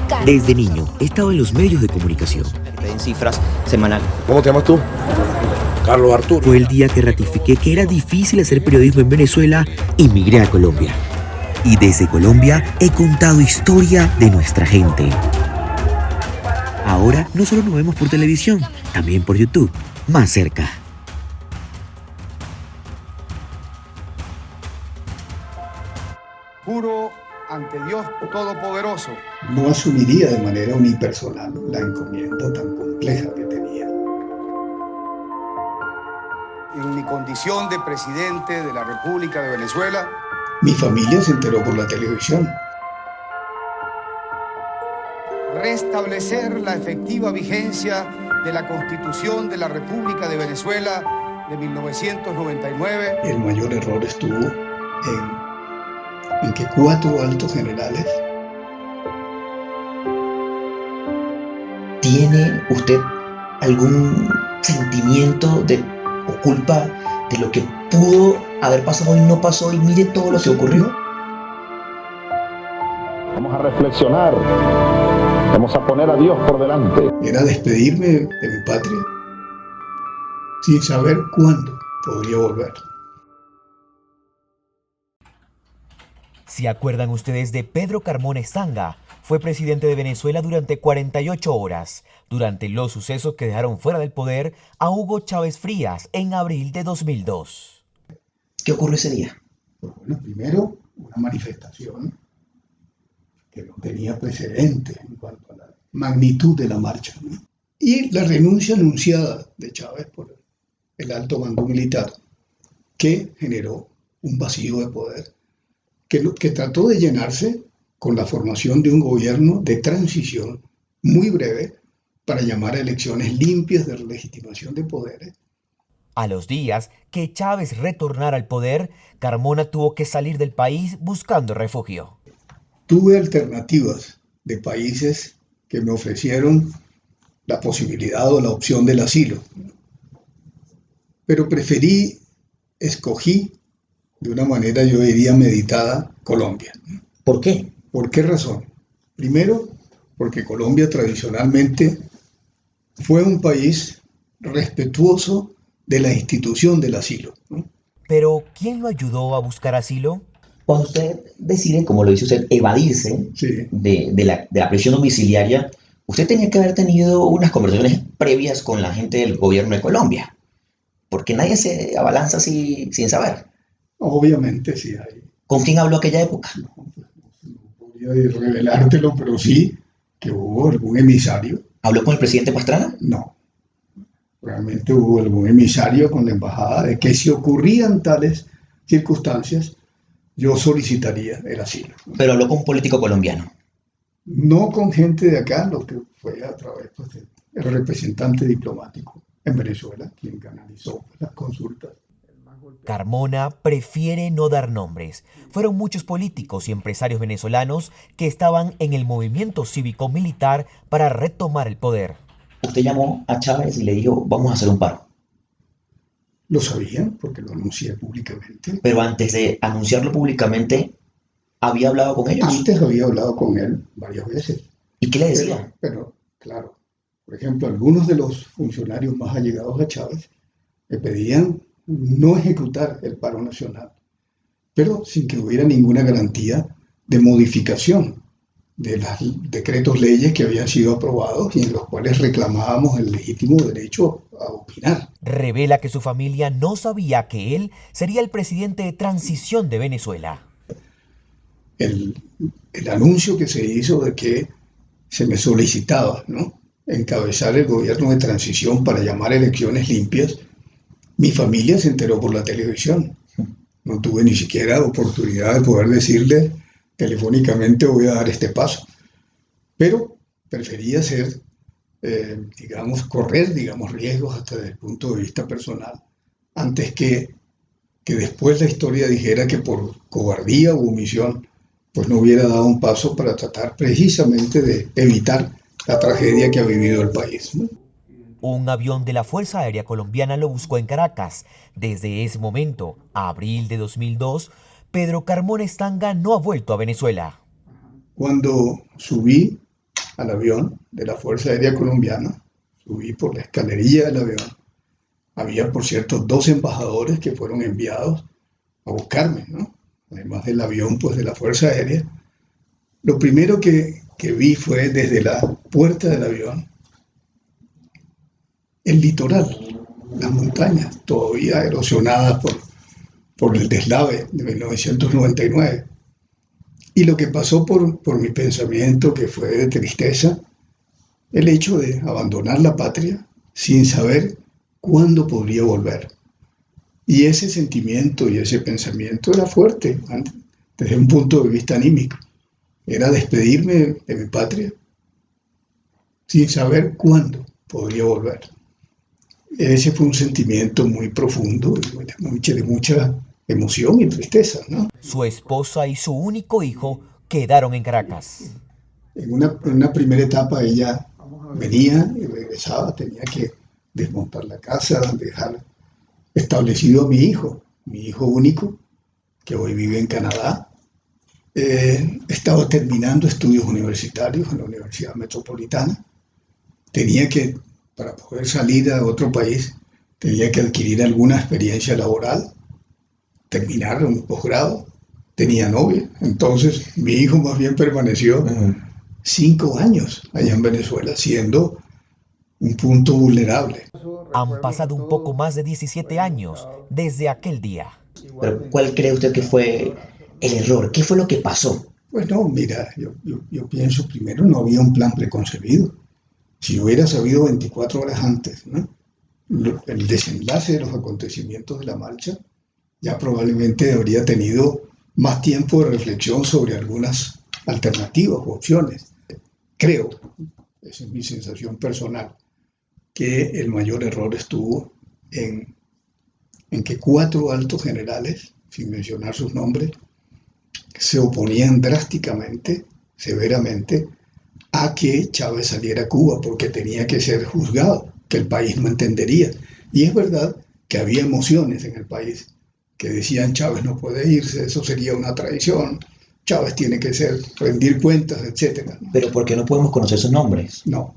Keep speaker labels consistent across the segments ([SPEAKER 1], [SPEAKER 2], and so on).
[SPEAKER 1] Dominicana.
[SPEAKER 2] Desde niño estaba en los medios de comunicación.
[SPEAKER 3] En cifras semanales.
[SPEAKER 4] ¿Cómo te llamas tú? Carlos Arturo.
[SPEAKER 2] Fue el día que ratifiqué que era difícil hacer periodismo en Venezuela y migré a Colombia. Y desde Colombia he contado historia de nuestra gente. Ahora no solo nos vemos por televisión, también por YouTube, más cerca.
[SPEAKER 5] Juro ante Dios Todopoderoso.
[SPEAKER 6] No asumiría de manera unipersonal la encomienda tan compleja que tenía.
[SPEAKER 5] En mi condición de presidente de la República de Venezuela.
[SPEAKER 6] Mi familia se enteró por la televisión.
[SPEAKER 5] Restablecer la efectiva vigencia de la Constitución de la República de Venezuela de 1999.
[SPEAKER 6] El mayor error estuvo en que 4 altos generales.
[SPEAKER 7] ¿Tiene usted algún sentimiento o culpa de lo que pudo haber pasado y no pasó, y mire todo lo que ocurrió?
[SPEAKER 4] Vamos a reflexionar. Vamos a poner a Dios por delante.
[SPEAKER 6] Era despedirme de mi patria sin saber cuándo podría volver.
[SPEAKER 2] ¿Se acuerdan ustedes de Pedro Carmona Estanga? Fue presidente de Venezuela durante 48 horas, durante los sucesos que dejaron fuera del poder a Hugo Chávez Frías en abril de 2002.
[SPEAKER 7] ¿Qué ocurrió ese día?
[SPEAKER 6] Pues bueno, primero, una manifestación que no tenía precedentes en cuanto a la magnitud de la marcha, ¿no? Y la renuncia anunciada de Chávez por el alto mando militar, que generó un vacío de poder, que trató de llenarse con la formación de un gobierno de transición muy breve para llamar a elecciones limpias de legitimación de poderes.
[SPEAKER 2] A los días que Chávez retornara al poder, Carmona tuvo que salir del país buscando refugio.
[SPEAKER 6] Tuve alternativas de países que me ofrecieron la posibilidad o la opción del asilo, pero escogí de una manera, yo diría, meditada, Colombia.
[SPEAKER 7] ¿Por qué?
[SPEAKER 6] ¿Por qué razón? Primero, porque Colombia tradicionalmente fue un país respetuoso de la institución del asilo, ¿no?
[SPEAKER 2] Pero, ¿quién lo ayudó a buscar asilo?
[SPEAKER 7] Cuando usted decide, como lo dice usted, evadirse
[SPEAKER 6] Sí.
[SPEAKER 7] de la prisión domiciliaria, usted tenía que haber tenido unas conversaciones previas con la gente del gobierno de Colombia, porque nadie se abalanza así sin saber.
[SPEAKER 6] Obviamente sí hay.
[SPEAKER 7] ¿Con quién habló aquella época?
[SPEAKER 6] No podría revelártelo, pero sí que hubo algún emisario.
[SPEAKER 7] ¿Habló con el presidente Pastrana?
[SPEAKER 6] No. Realmente hubo algún emisario con la embajada de que si ocurrían tales circunstancias, yo solicitaría el asilo.
[SPEAKER 7] Pero habló con un político colombiano.
[SPEAKER 6] No con gente de acá, lo que fue a través del representante diplomático en Venezuela, quien canalizó las consultas.
[SPEAKER 2] Carmona prefiere no dar nombres. Fueron muchos políticos y empresarios venezolanos que estaban en el movimiento cívico-militar para retomar el poder.
[SPEAKER 7] Usted llamó a Chávez y le dijo, vamos a hacer un paro.
[SPEAKER 6] Lo sabían porque lo anuncié públicamente.
[SPEAKER 7] Pero antes de anunciarlo públicamente, ¿había hablado con ellos?
[SPEAKER 6] Antes había hablado con él varias veces.
[SPEAKER 7] ¿Y qué le decía?
[SPEAKER 6] Pero claro, por ejemplo, algunos de los funcionarios más allegados a Chávez le pedían no ejecutar el paro nacional, pero sin que hubiera ninguna garantía de modificación de los decretos leyes que habían sido aprobados y en los cuales reclamábamos el legítimo derecho a opinar.
[SPEAKER 2] Revela que su familia no sabía que él sería el presidente de transición de Venezuela.
[SPEAKER 6] El anuncio que se hizo de que se me solicitaba, ¿no?, encabezar el gobierno de transición para llamar a elecciones limpias, mi familia se enteró por la televisión. No tuve ni siquiera oportunidad de poder decirle telefónicamente voy a dar este paso. Pero prefería correr riesgos hasta desde el punto de vista personal, antes que después la historia dijera que por cobardía u omisión, pues no hubiera dado un paso para tratar precisamente de evitar la tragedia que ha vivido el país, ¿no?
[SPEAKER 2] Un avión de la Fuerza Aérea Colombiana lo buscó en Caracas. Desde ese momento, abril de 2002, Pedro Carmona Estanga no ha vuelto a Venezuela.
[SPEAKER 6] Cuando subí al avión de la Fuerza Aérea Colombiana, subí por la escalerilla del avión. Había, por cierto, 2 embajadores que fueron enviados a buscarme, ¿no? Además del avión, pues de la Fuerza Aérea. Lo primero que vi fue desde la puerta del avión el litoral, las montañas, todavía erosionadas por el deslave de 1999. Y lo que pasó por mi pensamiento, que fue de tristeza, el hecho de abandonar la patria sin saber cuándo podría volver. Y ese sentimiento y ese pensamiento era fuerte desde un punto de vista anímico. Era despedirme de mi patria sin saber cuándo podría volver. Ese fue un sentimiento muy profundo y de mucha emoción y tristeza, ¿no?
[SPEAKER 2] Su esposa y su único hijo quedaron en Caracas.
[SPEAKER 6] En una primera etapa ella venía y regresaba, tenía que desmontar la casa, dejar establecido a mi hijo único, que hoy vive en Canadá. Estaba terminando estudios universitarios en la Universidad Metropolitana. Tenía que, para poder salir a otro país, tenía que adquirir alguna experiencia laboral, terminar un posgrado. Tenía novia, entonces mi hijo más bien permaneció 5 años allá en Venezuela, siendo un punto vulnerable.
[SPEAKER 2] Han pasado un poco más de 17 años desde aquel día.
[SPEAKER 7] Pero ¿cuál cree usted que fue el error? ¿Qué fue lo que pasó?
[SPEAKER 6] Pues no, mira, yo pienso primero no había un plan preconcebido. Si hubiera sabido 24 horas antes, ¿no?, el desenlace de los acontecimientos de la marcha, ya probablemente habría tenido más tiempo de reflexión sobre algunas alternativas o opciones. Creo, esa es mi sensación personal, que el mayor error estuvo en que 4 altos generales, sin mencionar sus nombres, se oponían drásticamente, severamente, a que Chávez saliera a Cuba porque tenía que ser juzgado, que el país no entendería. Y es verdad que había emociones en el país que decían Chávez no puede irse, eso sería una traición, Chávez tiene que rendir cuentas, etc.
[SPEAKER 7] Pero ¿por qué no podemos conocer sus nombres?
[SPEAKER 6] No,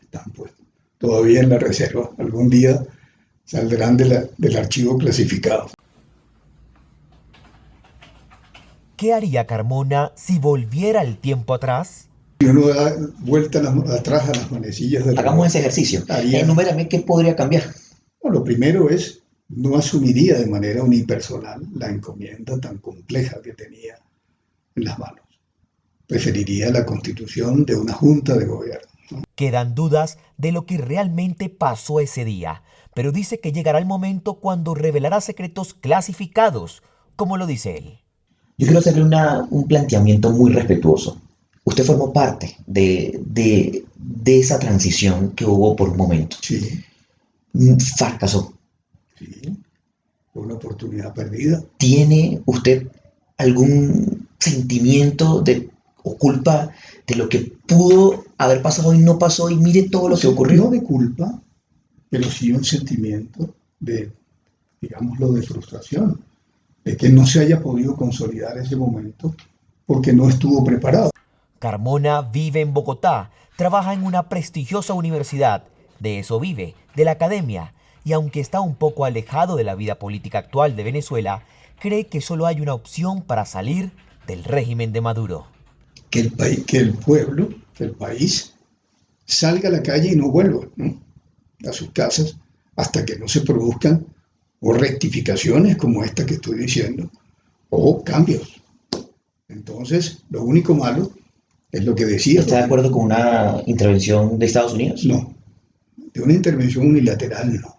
[SPEAKER 6] están pues todavía en la reserva. Algún día saldrán del archivo clasificado.
[SPEAKER 2] ¿Qué haría Carmona si volviera el tiempo atrás?
[SPEAKER 6] Si uno da vuelta atrás a las manecillas del
[SPEAKER 7] Hagamos ese ejercicio.
[SPEAKER 6] haría-
[SPEAKER 7] Enumérame qué podría cambiar.
[SPEAKER 6] Bueno, lo primero es, no asumiría de manera unipersonal la encomienda tan compleja que tenía en las manos. Preferiría la constitución de una junta de gobierno.
[SPEAKER 2] Quedan dudas de lo que realmente pasó ese día, pero dice que llegará el momento cuando revelará secretos clasificados, como lo dice él.
[SPEAKER 7] Yo quiero hacerle un planteamiento muy respetuoso. Usted formó parte de esa transición que hubo por un momento.
[SPEAKER 6] Sí,
[SPEAKER 7] Fracasó.
[SPEAKER 6] sí, fue una oportunidad perdida.
[SPEAKER 7] ¿Tiene usted algún sentimiento o culpa de lo que pudo haber pasado y no pasó y mire todo lo que ocurrió?
[SPEAKER 6] No de culpa, pero sí un sentimiento de, digámoslo, de frustración, de que no se haya podido consolidar ese momento porque no estuvo preparado.
[SPEAKER 2] Carmona vive en Bogotá, trabaja en una prestigiosa universidad, de eso vive, de la academia, y aunque está un poco alejado de la vida política actual de Venezuela, cree que solo hay una opción para salir del régimen de Maduro.
[SPEAKER 6] Que el pueblo, que el país, salga a la calle y no vuelva, ¿no?, a sus casas hasta que no se produzcan o rectificaciones como esta que estoy diciendo, o cambios. Entonces, lo único malo es lo que decía.
[SPEAKER 7] ¿Está de acuerdo con una intervención de Estados Unidos?
[SPEAKER 6] No, de una intervención unilateral no.